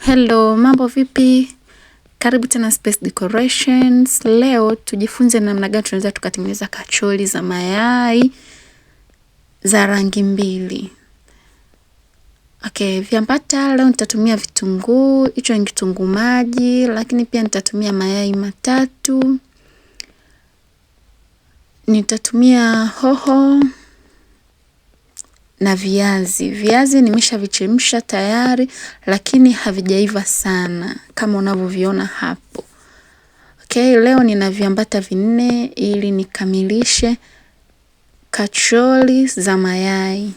Hello, mambo vipi? Karibu tena Space Decorations. Leo tujifunze namna gani tunaweza tukatengeneza kachori za mayai za rangi mbili. Okay, viambata leo nitatumia vitunguu, hicho ni kitunguu maji, lakini pia nitatumia mayai matatu. Nitatumia hoho na viazi. Viazi nimeshavichemsha tayari, lakini havijaiva sana kama unavyoviona hapo. Okay, leo nina viambata vinne ili nikamilishe kachori za mayai.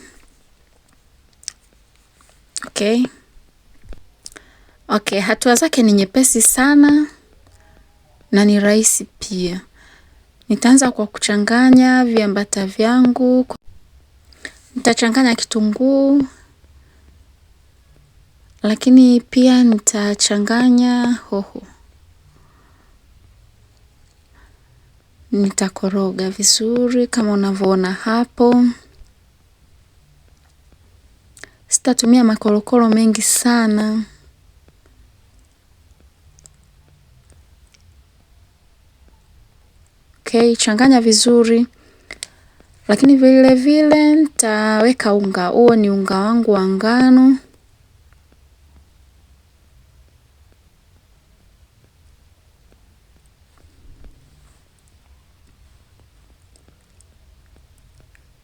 Okay, hatua zake ni nyepesi sana na ni rahisi pia. Nitaanza kwa kuchanganya viambata vyangu. Nitachanganya kitunguu, lakini pia nitachanganya hoho. Nitakoroga vizuri kama unavyoona hapo. Sitatumia makorokoro mengi sana. Okay, changanya vizuri. Lakini vile vile nitaweka unga. Huo ni unga wangu wa ngano.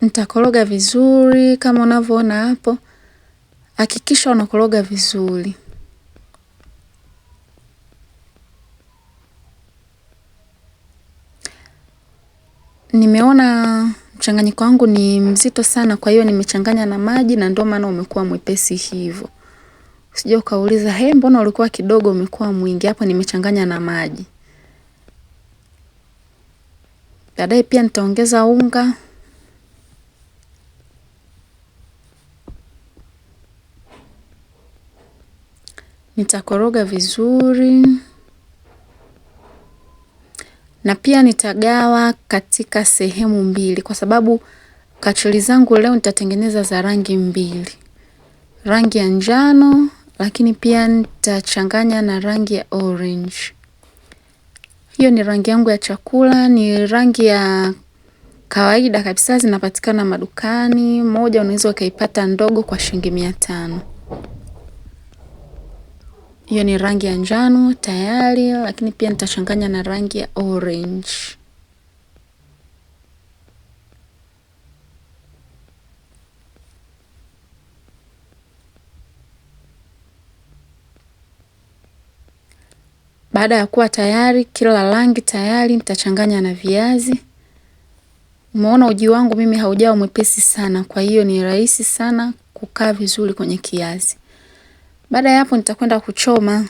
Nitakoroga vizuri kama unavyoona hapo. Hakikisha unakoroga vizuri. Nimeona mchanganyiko wangu ni mzito sana, kwa hiyo nimechanganya na maji na ndio maana umekuwa mwepesi hivyo. Usije ukauliza, mbona ulikuwa kidogo umekuwa mwingi? Hapo nimechanganya na maji. Baadaye pia nitaongeza unga. Nitakoroga vizuri. Na pia nitagawa katika sehemu mbili kwa sababu kachori zangu leo nitatengeneza za rangi mbili. Rangi ya njano, lakini pia nitachanganya na rangi ya orange. Hiyo ni rangi yangu ya chakula, ni rangi ya kawaida kabisa, zinapatikana madukani. Moja unaweza ukaipata ndogo kwa shilingi 500. Hiyo ni rangi ya njano tayari, lakini pia nitachanganya na rangi ya orange. Baada ya kuwa tayari, kila rangi tayari, nitachanganya na viazi. Umeona uji wangu mimi haujawa mwepesi sana, kwa hiyo ni rahisi sana kukaa vizuri kwenye kiazi. Baada ya hapo nitakwenda kuchoma.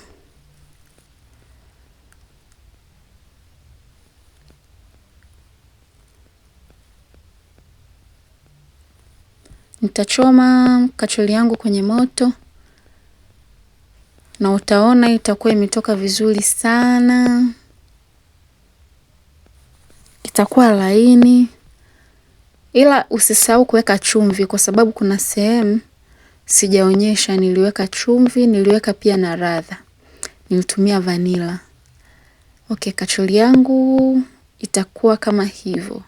Nitachoma kachori yangu kwenye moto. Na utaona itakuwa imetoka vizuri sana. Itakuwa laini. Ila usisahau kuweka chumvi kwa sababu kuna sehemu sijaonyesha niliweka chumvi, niliweka pia na ladha. Nilitumia vanilla. Okay, kachori yangu itakuwa kama hivyo.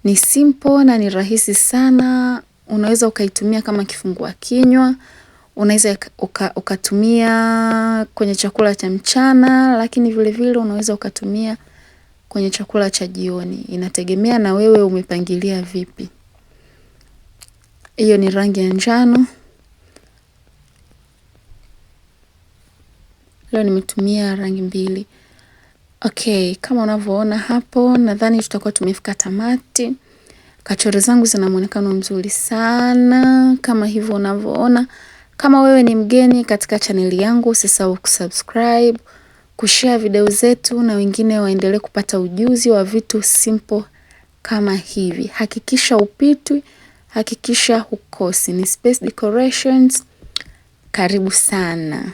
Ni simple na ni rahisi sana. Unaweza ukaitumia kama kifungua kinywa. Unaweza ukatumia kwenye chakula cha mchana, lakini vile vile unaweza ukatumia kwenye chakula cha jioni. Inategemea na wewe umepangilia vipi. Hiyo ni rangi ya njano. Leo nimetumia rangi mbili. Okay, kama unavyoona hapo, nadhani tutakuwa tumefika tamati. Kachori zangu zina muonekano mzuri sana kama hivyo unavyoona. Kama wewe ni mgeni katika chaneli yangu, usisahau kusubscribe, kushare video zetu na wengine waendelee kupata ujuzi wa vitu simple kama hivi. Hakikisha upitwi, hakikisha hukosi. Ni Space Decorations. Karibu sana.